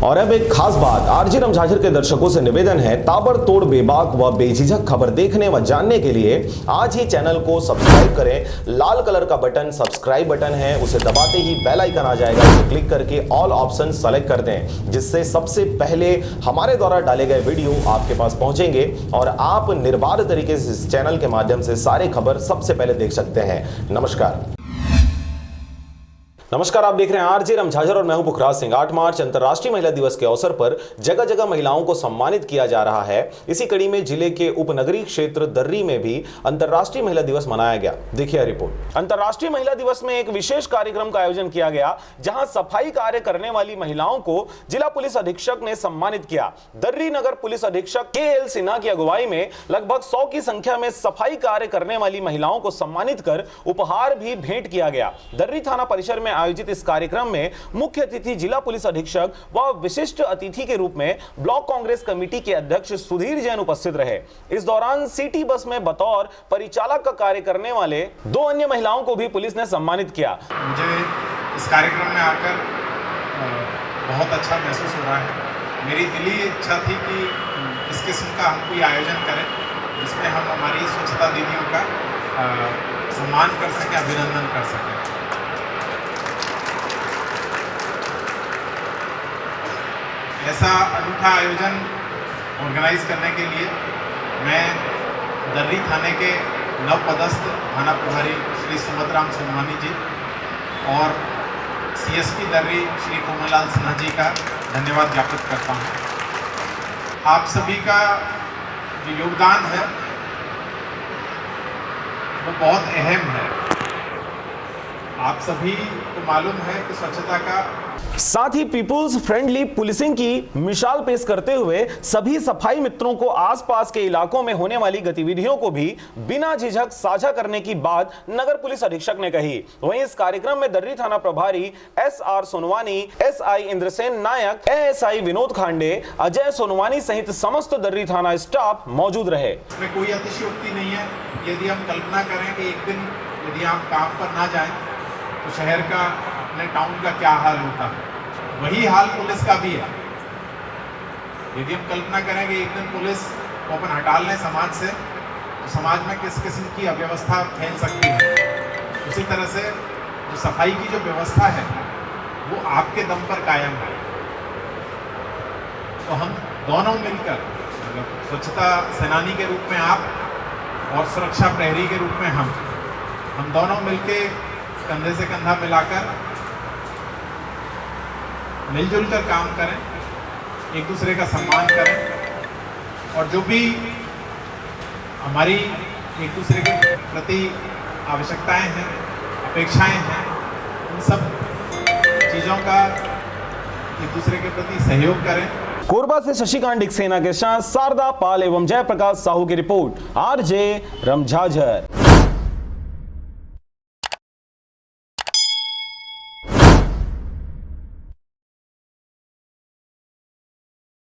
और अब एक खास बात, आरजे रमझाझर के दर्शकों से निवेदन है, ताबड़तोड़ बेबाक व बेझिझक खबर देखने व जानने के लिए आज ही चैनल को सब्सक्राइब करें। लाल कलर का बटन सब्सक्राइब बटन है, उसे दबाते ही बेल आइकन आ जाएगा, उसे क्लिक करके ऑल ऑप्शन सेलेक्ट कर दें, जिससे सबसे पहले हमारे द्वारा डाले गए वीडियो आपके पास पहुंचेंगे और आप निर्बाध तरीके से इस चैनल के माध्यम से सारे खबर सबसे पहले देख सकते हैं। नमस्कार, आप देख रहे हैं आरजे रमझाझर और मैं हूं पुखराज सिंह। 8 मार्च अंतर्राष्ट्रीय महिला दिवस के अवसर पर जगह जगह महिलाओं को सम्मानित किया जा रहा है। इसी कड़ी में जिले के उपनगरीय क्षेत्र दर्री में भी अंतर्राष्ट्रीय महिला दिवस मनाया गया। देखिए रिपोर्ट। अंतर्राष्ट्रीय महिला दिवस में एक विशेष कार्यक्रम का आयोजन किया गया, जहां सफाई कार्य करने वाली महिलाओं को जिला पुलिस अधीक्षक ने सम्मानित किया। दर्री नगर पुलिस अधीक्षक KL सिन्हा की अगुवाई में लगभग 100 की संख्या में सफाई कार्य करने वाली महिलाओं को सम्मानित कर उपहार भी भेंट किया गया। दर्री थाना परिसर में आयोजित इस कार्यक्रम में मुख्य अतिथि जिला पुलिस अधीक्षक व विशिष्ट अतिथि के रूप में ब्लॉक कांग्रेस कमेटी के अध्यक्ष सुधीर जैन उपस्थित रहे। इस दौरान सिटी बस में बतौर परिचालक का कार्य करने वाले 2 अन्य महिलाओं को भी पुलिस ने सम्मानित किया। मुझे इस कार्यक्रम में आकर बहुत अच्छा महसूस हो रहा है। मेरी दिली इच्छा थी कि इस किस्म का हम कोई आयोजन करें जिसमें हम हमारी स्वच्छता दीदियों का सम्मान कर सकें, अभिनंदन कर सकें। ऐसा अनूठा आयोजन ऑर्गेनाइज करने के लिए मैं दर्री थाने के नवपदस्थ थाना प्रभारी श्री सुमतराम सोनवानी जी और CSP दर्री श्री कोमललाल सिन्हा जी का धन्यवाद ज्ञापित करता हूँ। आप सभी का जो योगदान है वो बहुत अहम है। आप सभी को मालूम है कि स्वच्छता का साथ ही पीपुल्स फ्रेंडली पुलिसिंग की मिसाल पेश करते हुए सभी सफाई मित्रों को आसपास के इलाकों में होने वाली गतिविधियों को भी बिना झिझक साझा करने की बात नगर पुलिस अधीक्षक ने कही। वहीं इस कार्यक्रम में दर्री थाना प्रभारी SR सोनवानी, SI इंद्रसेन नायक, ASI विनोद खांडे, अजय सोनवानी सहित समस्त दर्री थाना स्टाफ मौजूद रहे। इसमें कोई अतिशयोक्ति नहीं है। यदि हम कल्पना करें कि एक दिन यदि आप काम पर ना जाएं तो शहर का, अपने टाउन का क्या हाल होता है, वही हाल पुलिस का भी है। यदि हम कल्पना करें कि एक दिन पुलिस को अपन हटा लें समाज से, तो समाज में किस किस्म की अव्यवस्था फैल सकती है। उसी तरह से जो सफाई की जो व्यवस्था है वो आपके दम पर कायम है। तो हम दोनों मिलकर, स्वच्छता सेनानी के रूप में आप और सुरक्षा प्रहरी के रूप में हम दोनों मिलके कंधे से कंधा मिलाकर मिलजुल कर काम करें, एक दूसरे का सम्मान करें और जो भी हमारी एक दूसरे के प्रति आवश्यकताएं हैं, अपेक्षाएं हैं, उन सब चीज़ों का एक दूसरे के प्रति सहयोग करें। कोरबा से शशिकांत डिक्सेना के साथ शारदा पाल एवं जयप्रकाश साहू की रिपोर्ट, आरजे रमझाझर।